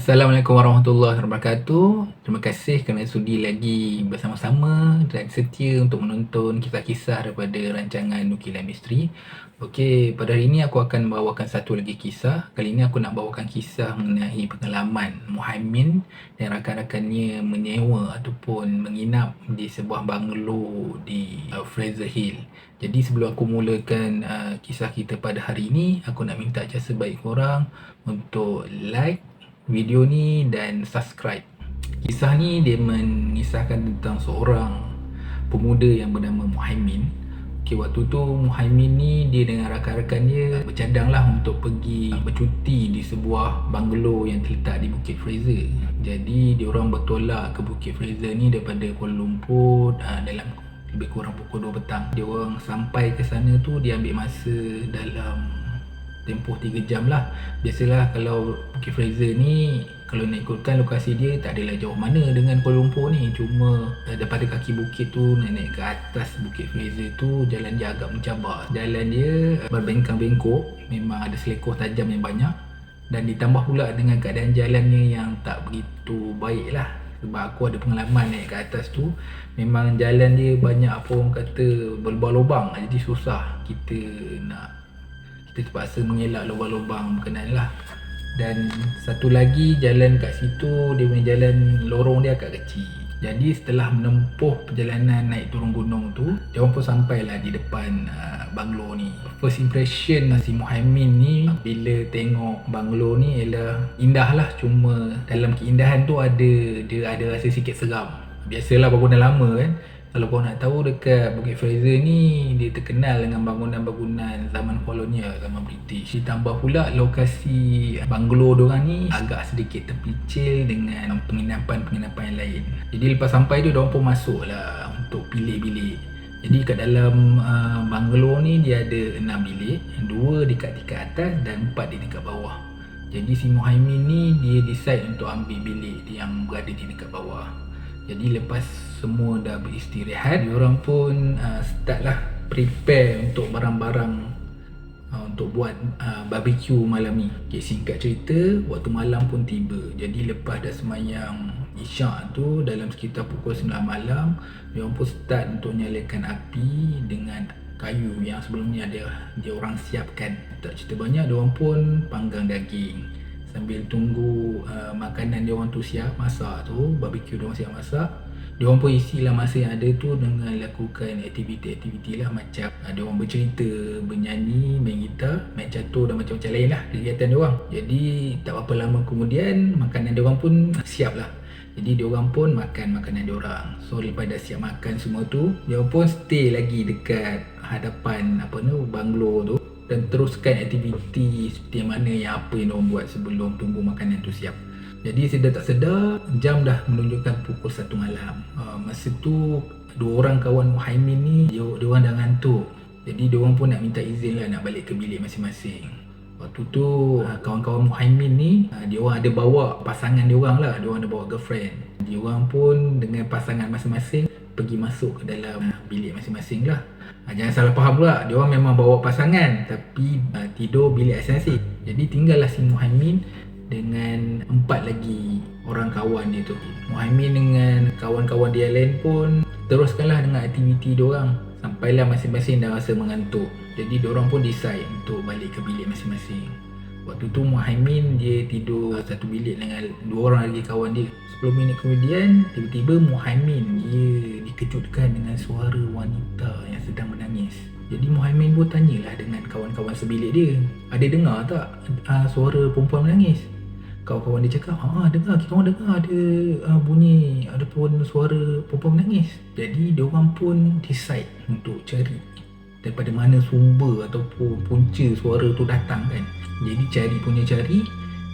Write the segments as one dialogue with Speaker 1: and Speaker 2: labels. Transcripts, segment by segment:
Speaker 1: Assalamualaikum warahmatullahi wabarakatuh. Terima kasih kerana sudi lagi bersama-sama dan setia untuk menonton kisah-kisah daripada rancangan Nukilan Misteri. Okey, pada hari ini aku akan membawakan satu lagi kisah. Kali ini aku nak bawakan kisah mengenai pengalaman Muhaimin dan rakan-rakannya menyewa ataupun menginap di sebuah banglo di Fraser Hill. Jadi sebelum aku mulakan kisah kita pada hari ini, aku nak minta jasa baik korang untuk like video ni dan subscribe. Kisah ni dia mengisahkan tentang seorang pemuda yang bernama Muhaimin. Okay, waktu tu Muhaimin ni dia dengan rakan-rakan dia bercadang lah untuk pergi bercuti di sebuah banglo yang terletak di Bukit Fraser. Jadi diorang bertolak ke Bukit Fraser ni daripada Kuala Lumpur dalam lebih kurang pukul 2 petang. Diorang sampai ke sana tu dia ambil masa dalam tempoh 3 jam lah. Biasalah kalau Bukit Fraser ni, kalau nak ikutkan lokasi dia tak adalah jauh mana dengan Kuala Lumpur ni. Cuma daripada kaki bukit tu naik ke atas Bukit Fraser tu, jalan dia agak mencabar. Jalan dia berbengkang-bengkok, memang ada selekoh tajam yang banyak. Dan ditambah pula dengan keadaan jalannya yang tak begitu baik lah. Sebab aku ada pengalaman naik ke atas tu, memang jalan dia banyak apa orang kata berlubang-lubang. Jadi susah kita terpaksa mengelak lubang-lubang berkenaan lah. Dan satu lagi jalan kat situ, dia punya jalan lorong dia agak kecil. Jadi setelah menempuh perjalanan naik turun gunung tu, dia orang pun sampailah di depan banglo ni. First impression si Muhaimin ni bila tengok banglo ni ialah indah lah. Cuma dalam keindahan tu dia ada rasa sikit seram. Biasalah bangunan lama kan. Kalau kau nak tahu, dekat Bukit Fraser ni dia terkenal dengan bangunan-bangunan zaman kolonial, zaman British. Ditambah pula lokasi banglo diorang ni agak sedikit terpencil dengan penginapan-penginapan yang lain. Jadi lepas sampai tu diorang pun masuk lah untuk pilih bilik. Jadi kat dalam banglo ni dia ada 6 bilik, 2 dekat tingkat atas dan 4 di tingkat bawah. Jadi si Muhaimin ni dia decide untuk ambil bilik yang berada di tingkat bawah. Jadi lepas semua dah beristirahat, diorang pun start lah prepare untuk barang-barang untuk buat barbecue malam ni. Okay, singkat cerita, waktu malam pun tiba. Jadi lepas dah semayang isyak tu, dalam sekitar pukul 9 malam, diorang pun start untuk nyalakan api dengan kayu yang sebelum ni dia orang siapkan. Tak cerita banyak, diorang pun panggang daging sambil tunggu makanan dia orang tu siap masak tu, barbecue dia orang siap masak. Dia orang pun isilah masa yang ada tu dengan lakukan aktiviti-aktiviti lah, macam dia orang bercerita, bernyanyi, main gitar, main catur dan macam-macam lain lah kegiatan dia orang. Jadi tak berapa lama kemudian makanan dia orang pun siap lah. Jadi dia orang pun makan makanan dia orang. So lepas dah siap makan semua tu, dia orang pun stay lagi dekat hadapan banglo tu dan teruskan aktiviti seperti mana apa yang diorang buat sebelum tunggu makanan tu siap. Jadi sedar tak sedar, jam dah menunjukkan pukul 1 malam. Masa tu 2 orang kawan Muhaimin ni diorang dah ngantuk. Jadi diorang pun nak minta izin lah nak balik ke bilik masing-masing. Waktu tu kawan-kawan Muhaimin ni diorang ada bawa pasangan diorang lah, diorang ada bawa girlfriend. Diorang pun dengan pasangan masing-masing pergi masuk ke dalam bilik masing-masing lah. Jangan salah faham pula, diorang memang bawa pasangan tapi tidur bilik asing-asing. Jadi tinggallah si Muhaimin dengan 4 lagi orang kawan dia tu. Muhaimin dengan kawan-kawan dia lain pun teruskanlah dengan aktiviti diorang sampailah masing-masing dah rasa mengantuk. Jadi diorang pun decide untuk balik ke bilik masing-masing. Waktu tu Muhaimin dia tidur satu bilik dengan 2 orang lagi kawan dia. 10 minit kemudian tiba-tiba Muhaimin dia dikejutkan dengan suara wanita yang sedang menangis. Jadi Muhaimin pun tanyalah dengan kawan-kawan sebilik dia, ada dengar tak suara perempuan menangis? Kawan-kawan dia cakap, dengar, kita orang dengar ada bunyi, ada pun suara perempuan menangis. Jadi diorang pun decide untuk cari daripada mana sumber ataupun punca suara tu datang kan. Jadi cari,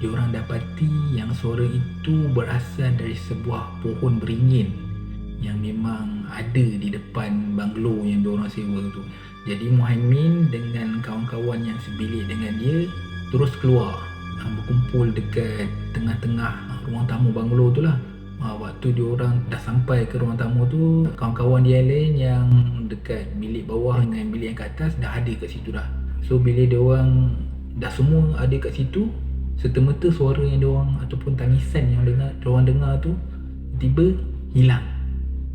Speaker 1: diorang dapati yang suara itu berasal dari sebuah pohon beringin yang memang ada di depan banglo yang diorang sewa tu. Jadi Muhaimin dengan kawan-kawan yang sebilik dengan dia terus keluar, berkumpul dekat tengah-tengah ruang tamu banglo tu lah. Waktu diorang dah sampai ke ruang tamu tu, kawan-kawan dia lain yang dekat bilik bawah dengan bilik yang kat atas dah ada kat situ dah. So bila diorang dah semua ada kat situ, serta-merta suara yang diorang ataupun tangisan yang diorang dengar tu tiba hilang.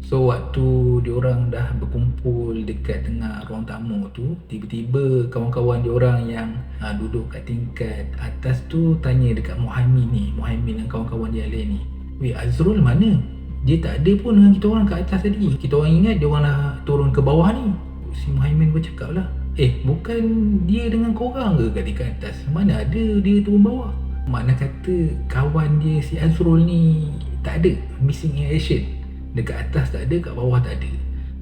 Speaker 1: So waktu diorang dah berkumpul dekat tengah ruang tamu tu, tiba-tiba kawan-kawan diorang yang duduk kat tingkat atas tu tanya dekat Muhaimin dan kawan-kawan dia lain ni, "Weh, Azrul mana? Dia tak ada pun dengan kita orang kat atas tadi. Kita orang ingat dia orang dah turun ke bawah ni." Si Muhaimin pun cakap lah, bukan dia dengan korang ke kat tingkat atas? Mana ada dia turun bawah?" Makna kata kawan dia si Azrul ni tak ada, missing in action. Dekat atas tak ada, kat bawah tak ada.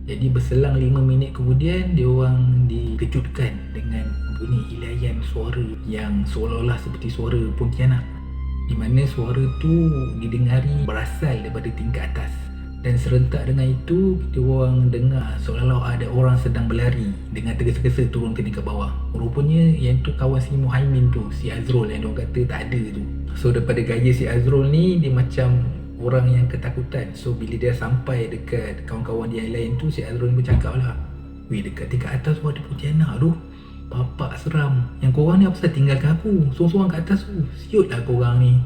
Speaker 1: Jadi berselang 5 minit kemudian, dia orang dikejutkan dengan bunyi hilayan suara yang seolah-olah seperti suara Pontianak, di mana suara tu didengari berasal daripada tingkat atas. Dan serentak dengan itu, kita orang dengar seolah-olah ada orang sedang berlari dengan tergesa-gesa turun ke tingkat bawah. Rupanya yang tu kawan si Muhaimin tu, si Azrul yang diorang kata tak ada tu. So daripada gaya si Azrul ni, dia macam orang yang ketakutan. So bila dia sampai dekat kawan-kawan dia yang lain tu, si Azrul pun cakap lah, "Weh, dekat tingkat atas tu ada Pontianak tu. Bapak seram. Yang korang ni apa pasal tinggalkan aku sorang-sorang kat atas tu? Siut lah korang ni."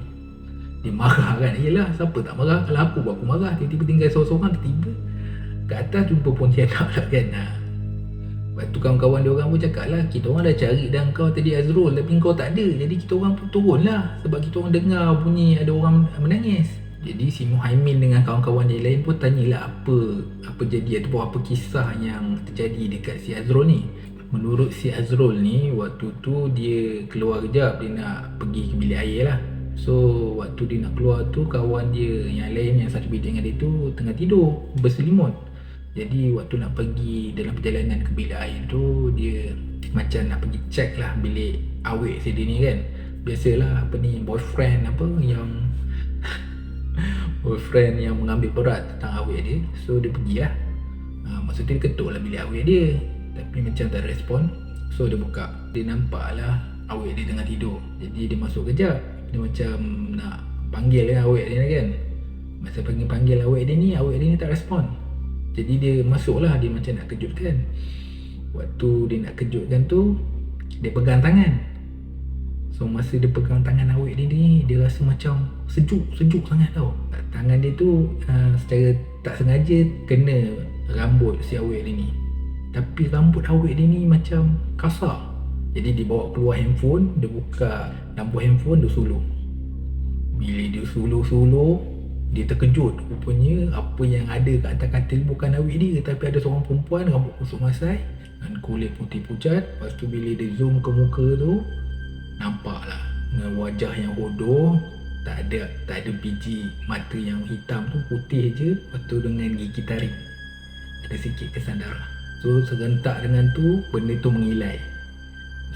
Speaker 1: Dia marah kan. Yelah, siapa tak marah? Kalau aku buat aku marah. Tiba-tiba tinggal sorang-sorang, tiba-tiba kat atas jumpa Pontianak lah kan. Lepas tu kawan-kawan dia orang pun cakap lah, "Kita orang dah cari dah kau tadi Azrul, tapi kau tak ada. Jadi kita orang pun turun lah, sebab kita orang dengar bunyi ada orang menangis." Jadi si Muhaimin dengan kawan-kawan dia lain pun tanyalah apa jadi ataupun apa kisah yang terjadi dekat si Azrul ni. Menurut si Azrul ni, waktu tu dia keluar kejap, dia nak pergi ke bilik air lah. So waktu dia nak keluar tu, kawan dia yang lain yang satu bilik dengan dia tu tengah tidur berselimut. Jadi waktu nak pergi dalam perjalanan ke bilik air tu, dia macam nak pergi check lah bilik awek si dia ni kan. Biasalah boyfriend yang mengambil berat tentang awek dia. So dia pergilah. Maksudnya dia ketuk lah bilik awek dia, tapi macam tak respon. So dia buka, dia nampak lah awek dia tengah tidur. Jadi dia masuk kejap, dia macam nak panggil lah awek dia kan. Masa panggil awek dia ni tak respon. Jadi dia masuk lah, dia macam nak kejutkan. Waktu dia nak kejutkan tu, dia pegang tangan. So masa dia pegang tangan awek dia ni, dia rasa macam sejuk sangat tau. Tangan dia tu secara tak sengaja kena rambut si awek dia ni. Tapi rambut awek dia ni macam kasar. Jadi dia bawa keluar handphone, dia buka lampu handphone, dia suluh. Bila dia suluh, dia terkejut. Rupanya apa yang ada kat atas katil bukan awek dia, tapi ada seorang perempuan rambut kusut masai dan kulit putih pucat. Lepas tu bila dia zoom ke muka tu, nampaklah dengan wajah yang bodoh, tak ada biji mata yang hitam tu, putih je. Lepas tu dengan gigi taring, ada sikit kesan darah. So serentak dengan tu, benda tu mengilai.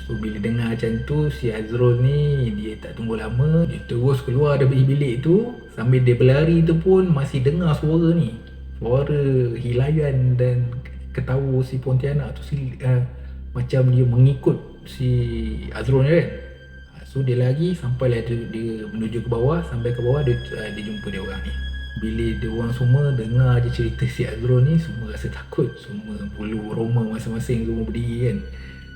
Speaker 1: So bila dengar macam tu, si Azrul ni dia tak tunggu lama, dia terus keluar dari bilik tu. Sambil dia berlari tu pun masih dengar suara ni, suara hilayan dan ketawa si Pontianak tu macam dia mengikut si Azrul ni kan. So dia lari sampailah dia menuju ke bawah. Sampai ke bawah dia jumpa dia orang ni. Bila dia orang semua dengar je cerita si Azrul ni, semua rasa takut. Semua bulu roma masing-masing semua berdiri kan.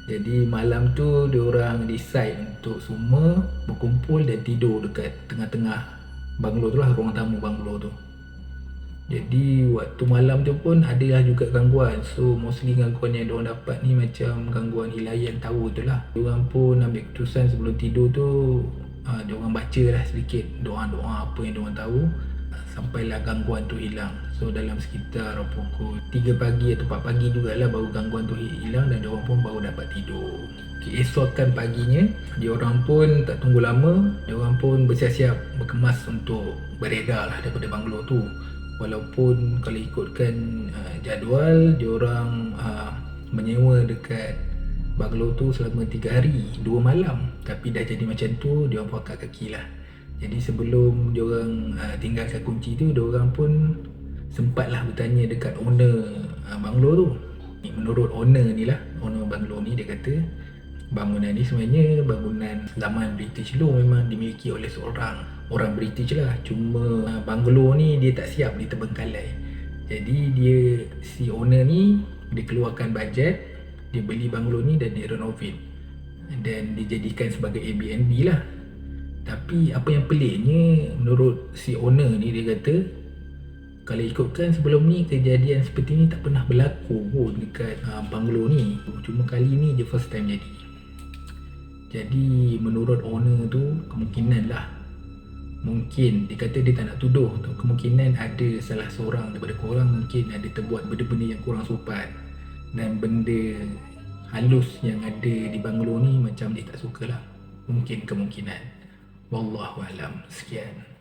Speaker 1: Jadi malam tu dia orang decide untuk semua berkumpul dan tidur dekat tengah-tengah banglo tu lah, ruang tamu banglo tu. Jadi waktu malam tu pun adalah juga gangguan. So mostly gangguan yang diorang dapat ni macam gangguan hilayan tawa tu lah. Diorang pun ambil keputusan sebelum tidur tu, diorang baca lah sedikit doa-doa apa yang diorang tahu, sampailah gangguan tu hilang. So dalam sekitar pukul 3 pagi atau 4 pagi jugalah baru gangguan tu hilang dan diorang pun baru dapat tidur. Keesokan paginya, diorang pun tak tunggu lama, diorang pun bersiap-siap berkemas untuk beredar lah daripada banglo tu. Walaupun kalau ikutkan jadual, diorang menyewa dekat banglo tu selama 3 hari 2 malam. Tapi dah jadi macam tu, diorang pun angkat kaki lah. Jadi sebelum diorang tinggalkan kunci tu, diorang pun sempatlah bertanya dekat owner banglo tu. Menurut owner ni lah, owner banglo ni, dia kata bangunan ni sebenarnya bangunan zaman British dulu, memang dimiliki oleh seorang orang British lah. Cuma banglo ni dia tak siap, dia terbengkalai. Jadi si owner ni dia keluarkan bajet, dia beli banglo ni dan dia renovate dan dijadikan sebagai Airbnb lah. Tapi apa yang peliknya, menurut si owner ni, dia kata kalau ikutkan sebelum ni kejadian seperti ni tak pernah berlaku pun dekat banglo ni. Cuma kali ni je first time jadi. Jadi menurut owner tu, kemungkinan lah, mungkin dia kata dia tak nak tuduh tu, kemungkinan ada salah seorang daripada korang mungkin ada terbuat benda-benda yang kurang sopan, dan benda halus yang ada di banglo ni macam dia tak suka lah. Mungkin kemungkinan. Wallahualam. Sekian.